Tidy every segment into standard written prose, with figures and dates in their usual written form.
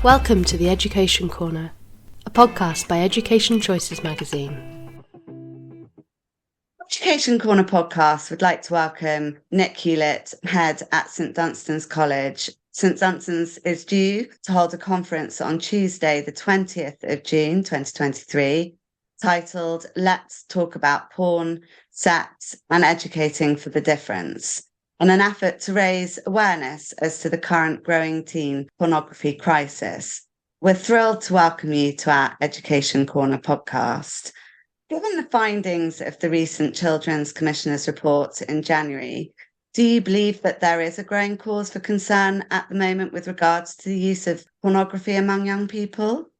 Welcome to the Education Corner, a podcast by Education Choices magazine. Education Corner podcast would like to welcome Nick Hewlett, head at St Dunstan's College. St Dunstan's is due to hold a conference on Tuesday, the 20th of June, 2023, titled Let's Talk About Porn, Sex and Educating for the Difference, in an effort to raise awareness as to the current growing teen pornography crisis. We're thrilled to welcome you to our Education Corner podcast. Given the findings of the recent Children's Commissioner's report in January, do you believe that there is a growing cause for concern at the moment with regards to the use of pornography among young people?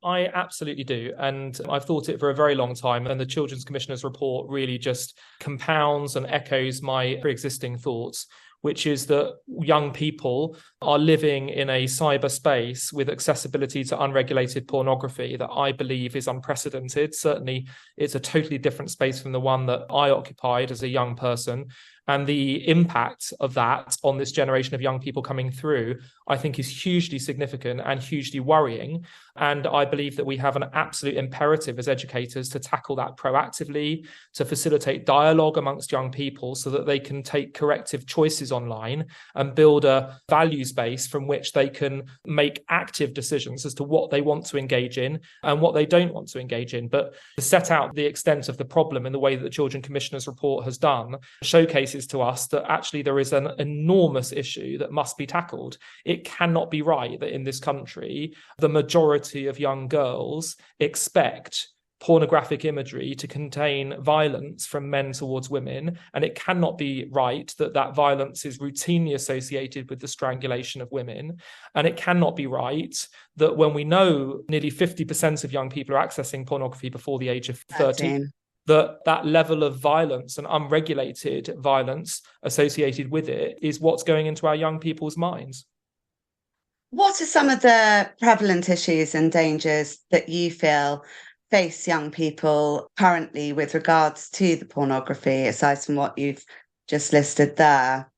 I absolutely do. And I've thought it for a very long time. And the Children's Commissioner's report really just compounds and echoes my pre-existing thoughts, which is that young people are living in a cyberspace with accessibility to unregulated pornography that I believe is unprecedented. Certainly, it's a totally different space from the one that I occupied as a young person. And the impact of that on this generation of young people coming through, I think, is hugely significant and hugely worrying. And I believe that we have an absolute imperative as educators to tackle that proactively, to facilitate dialogue amongst young people so that they can take corrective choices online and build a values base from which they can make active decisions as to what they want to engage in and what they don't want to engage in. But to set out the extent of the problem in the way that the Children's Commissioner's report has done showcases to us that actually there is an enormous issue that must be tackled. It cannot be right that in this country, the majority of young girls expect pornographic imagery to contain violence from men towards women, and it cannot be right that that violence is routinely associated with the strangulation of women, and it cannot be right that when we know nearly 50% of young people are accessing pornography before the age of 30, that level of violence and unregulated violence associated with it is what's going into our young people's minds. What are some of the prevalent issues and dangers that you feel face young people currently with regards to the pornography, aside from what you've just listed there?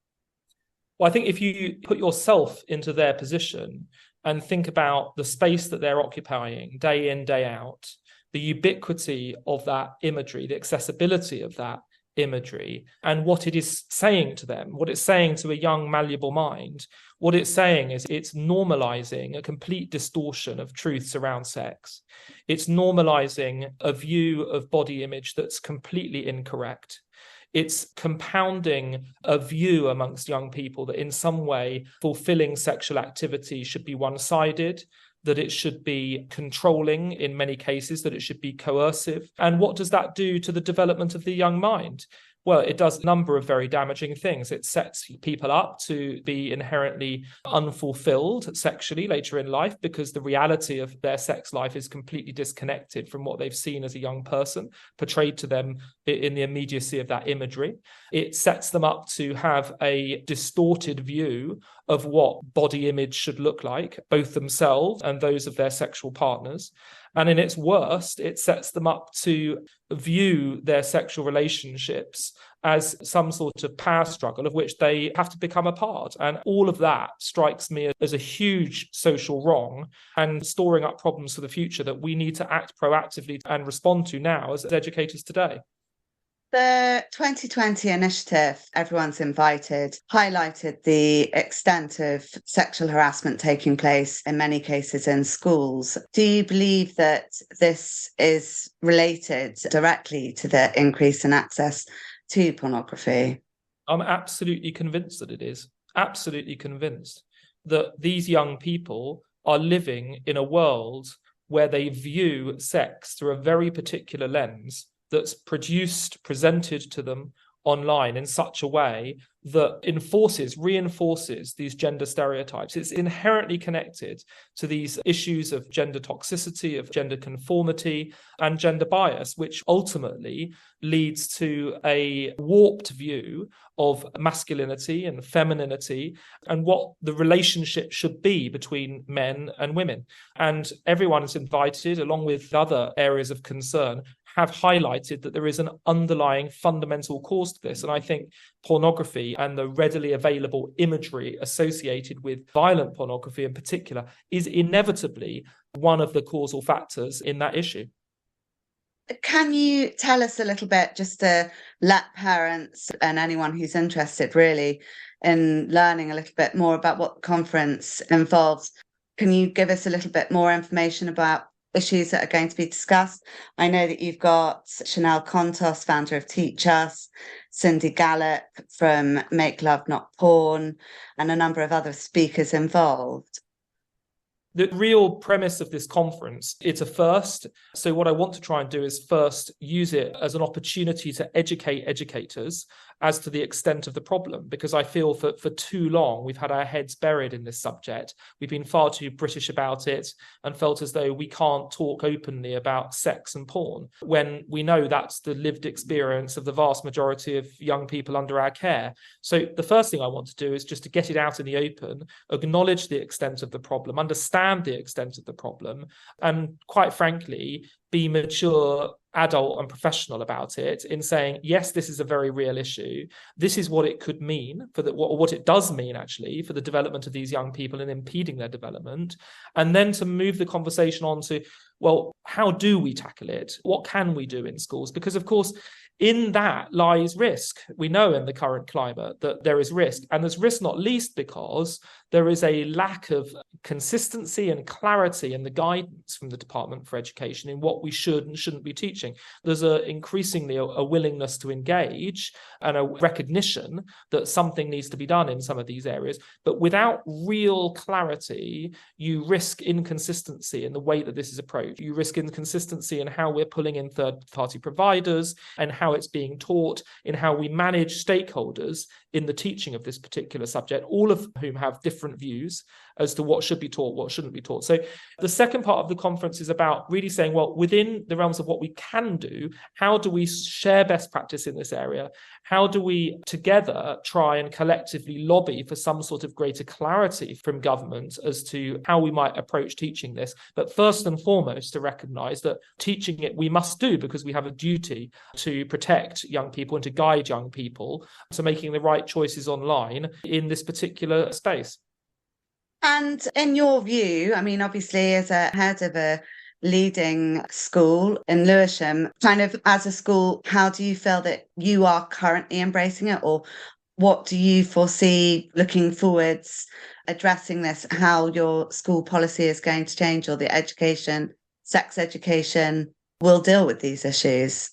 Well, I think if you put yourself into their position and think about the space that they're occupying day in, day out, the ubiquity of that imagery, the accessibility of that imagery, and what it is saying to them, what it's saying to a young, malleable mind, what it's saying is it's normalizing a complete distortion of truths around sex. It's normalizing a view of body image that's completely incorrect. It's compounding a view amongst young people that in some way fulfilling sexual activity should be one-sided, that it should be controlling in many cases, that it should be coercive. And what does that do to the development of the young mind? Well, it does a number of very damaging things. It sets people up to be inherently unfulfilled sexually later in life because the reality of their sex life is completely disconnected from what they've seen as a young person, portrayed to them in the immediacy of that imagery. It sets them up to have a distorted view of what body image should look like, both themselves and those of their sexual partners. And in its worst, it sets them up to view their sexual relationships as some sort of power struggle of which they have to become a part. And all of that strikes me as a huge social wrong and storing up problems for the future that we need to act proactively and respond to now as educators today. The 2020 initiative, Everyone's Invited, highlighted the extent of sexual harassment taking place in many cases in schools. Do you believe that this is related directly to the increase in access to pornography? I'm absolutely convinced that it is. Absolutely convinced that these young people are living in a world where they view sex through a very particular lens that's presented to them online in such a way that reinforces these gender stereotypes. It's inherently connected to these issues of gender toxicity, of gender conformity, and gender bias, which ultimately leads to a warped view of masculinity and femininity and what the relationship should be between men and women. And everyone is invited, along with other areas of concern, have highlighted that there is an underlying fundamental cause to this. And I think pornography and the readily available imagery associated with violent pornography in particular is inevitably one of the causal factors in that issue. Can you tell us a little bit, just to let parents and anyone who's interested really in learning a little bit more about what the conference involves, can you give us a little bit more information about issues that are going to be discussed? I know that you've got Chanel Contos, founder of Teach Us, Cindy Gallop from Make Love Not Porn, and a number of other speakers involved. The real premise of this conference, it's a first. So what I want to try and do is first use it as an opportunity to educate educators as to the extent of the problem, because I feel for too long we've had our heads buried in this subject. We've been far too British about it and felt as though we can't talk openly about sex and porn, when we know that's the lived experience of the vast majority of young people under our care. So the first thing I want to do is just to get it out in the open, acknowledge the extent of the problem, understand the extent of the problem, and quite frankly, be mature, adult and professional about it in saying, yes, this is a very real issue. This is what it could mean for what it does mean actually for the development of these young people and impeding their development. And then to move the conversation on to, well, how do we tackle it? What can we do in schools? Because of course, in that lies risk. We know in the current climate that there is risk, and there's risk not least because there is a lack of consistency and clarity in the guidance from the Department for Education in what we should and shouldn't be teaching. There's increasingly a willingness to engage and a recognition that something needs to be done in some of these areas, but without real clarity, you risk inconsistency in the way that this is approached. You risk inconsistency in how we're pulling in third-party providers and how it's being taught, in how we manage stakeholders in the teaching of this particular subject, all of whom have different views as to what should be taught, what shouldn't be taught. So the second part of the conference is about really saying, well, within the realms of what we can do, how do we share best practice in this area? How do we together try and collectively lobby for some sort of greater clarity from government as to how we might approach teaching this? But first and foremost, to recognise that teaching it we must do because we have a duty to protect young people and to guide young people to making the right choices online in this particular space. And in your view, I mean, obviously, as a head of a leading school in Lewisham, kind of as a school, how do you feel that you are currently embracing it? Or what do you foresee looking forwards, addressing this, how your school policy is going to change, or the education, sex education will deal with these issues?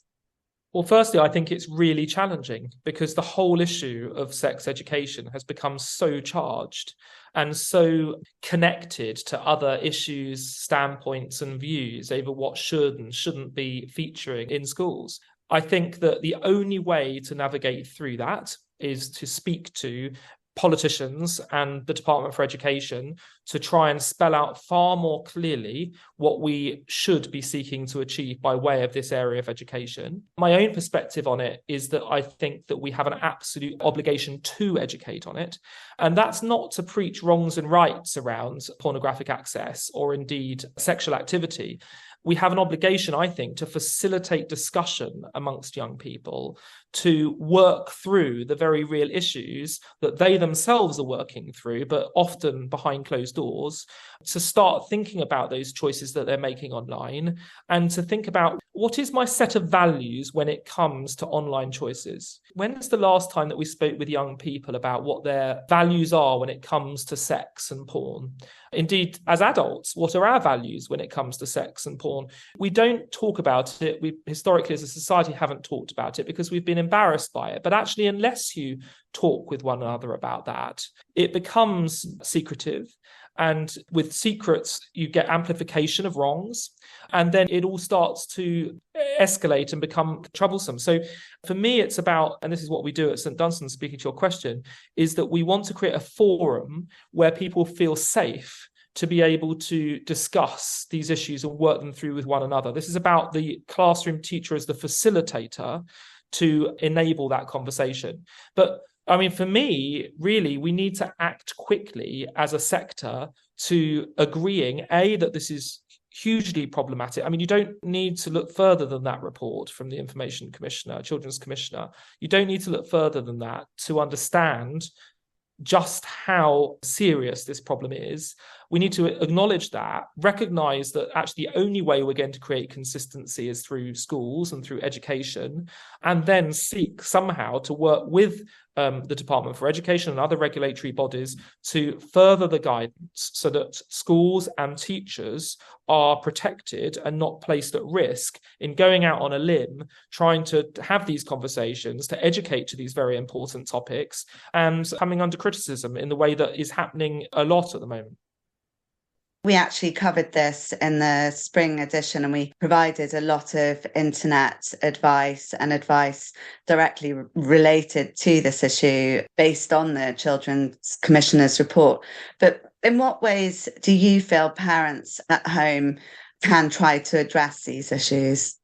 Well, firstly, I think it's really challenging because the whole issue of sex education has become so charged and so connected to other issues, standpoints and views over what should and shouldn't be featuring in schools. I think that the only way to navigate through that is to speak to politicians and the Department for Education to try and spell out far more clearly what we should be seeking to achieve by way of this area of education. My own perspective on it is that I think that we have an absolute obligation to educate on it. And that's not to preach wrongs and rights around pornographic access or indeed sexual activity. We have an obligation, I think, to facilitate discussion amongst young people, to work through the very real issues that they themselves are working through, but often behind closed doors, to start thinking about those choices that they're making online and to think about, what is my set of values when it comes to online choices? When is the last time that we spoke with young people about what their values are when it comes to sex and porn? Indeed, as adults, what are our values when it comes to sex and porn? We don't talk about it. We historically as a society haven't talked about it because we've been embarrassed by it. But actually, unless you talk with one another about that, it becomes secretive. And with secrets, you get amplification of wrongs. And then it all starts to escalate and become troublesome. So for me, it's about, and this is what we do at St Dunstan, speaking to your question, is that we want to create a forum where people feel safe to be able to discuss these issues and work them through with one another. This is about the classroom teacher as the facilitator to enable that conversation. But I mean, for me, really, we need to act quickly as a sector to agreeing, A, that this is hugely problematic. I mean, you don't need to look further than that report from the Information Commissioner, Children's Commissioner. You don't need to look further than that to understand just how serious this problem is. We need to acknowledge that, recognize that actually the only way we're going to create consistency is through schools and through education, and then seek somehow to work with the Department for Education and other regulatory bodies to further the guidance so that schools and teachers are protected and not placed at risk in going out on a limb, trying to have these conversations, to educate to these very important topics, and coming under criticism in the way that is happening a lot at the moment. We actually covered this in the spring edition, and we provided a lot of internet advice and advice directly related to this issue based on the Children's Commissioner's report. But in what ways do you feel parents at home can try to address these issues?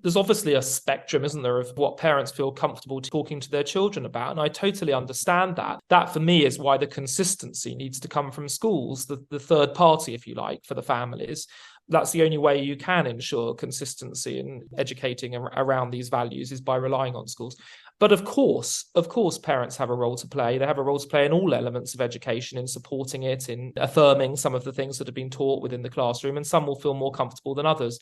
There's obviously a spectrum, isn't there, of what parents feel comfortable talking to their children about. And I totally understand that. That, for me, is why the consistency needs to come from schools, the third party, if you like, for the families. That's the only way you can ensure consistency in educating around these values, is by relying on schools. But of course, parents have a role to play. They have a role to play in all elements of education, in supporting it, in affirming some of the things that have been taught within the classroom, and some will feel more comfortable than others.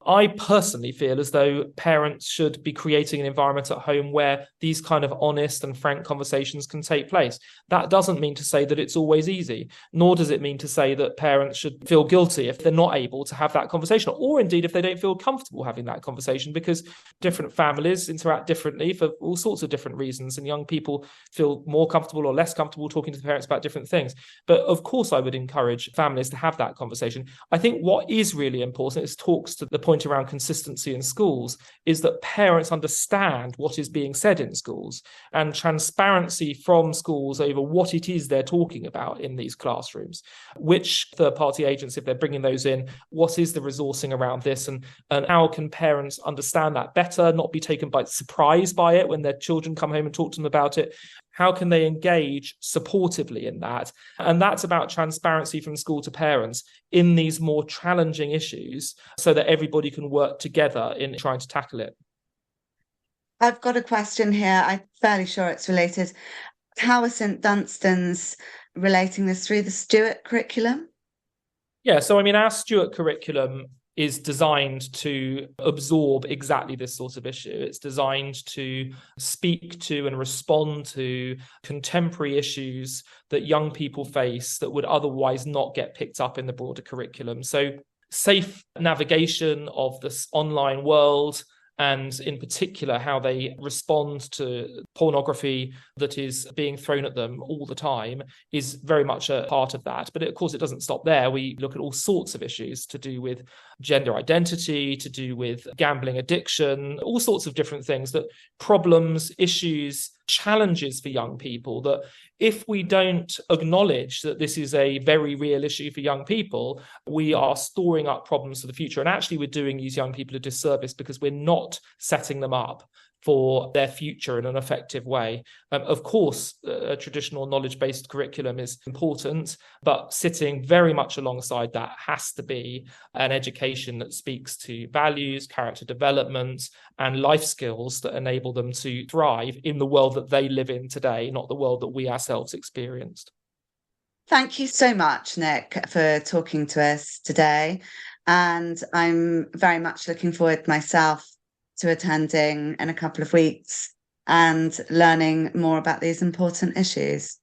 I personally feel as though parents should be creating an environment at home where these kind of honest and frank conversations can take place. That doesn't mean to say that it's always easy, nor does it mean to say that parents should feel guilty if they're not able to have that conversation, or indeed if they don't feel comfortable having that conversation, because different families interact differently for all sorts of different reasons, and young people feel more comfortable or less comfortable talking to the parents about different things. But of course, I would encourage families to have that conversation. I think what is really important is talks to the point around consistency in schools, is that parents understand what is being said in schools, and transparency from schools over what it is they're talking about in these classrooms, which third-party agents, if they're bringing those in, what is the resourcing around this, and how can parents understand that better, not be taken by surprise by it when their children come home and talk to them about it. How can they engage supportively in that? And that's about transparency from school to parents in these more challenging issues, so that everybody can work together in trying to tackle it. I've got a question here. I'm fairly sure it's related. How are St Dunstan's relating this through the Stewart curriculum? Yeah, so I mean, our Stewart curriculum is designed to absorb exactly this sort of issue. It's designed to speak to and respond to contemporary issues that young people face that would otherwise not get picked up in the broader curriculum. So safe navigation of this online world, and in particular how they respond to pornography that is being thrown at them all the time, is very much a part of that. But of course, it doesn't stop there. We look at all sorts of issues to do with gender identity, to do with gambling addiction, all sorts of different things, that problems, issues, challenges for young people, that if we don't acknowledge that this is a very real issue for young people, we are storing up problems for the future. And actually, we're doing these young people a disservice, because we're not setting them up for their future in an effective way. Of course, a traditional knowledge-based curriculum is important, but sitting very much alongside that has to be an education that speaks to values, character development, and life skills that enable them to thrive in the world that they live in today, not the world that we ourselves experienced. Thank you so much, Nick, for talking to us today. And I'm very much looking forward myself to attending in a couple of weeks and learning more about these important issues.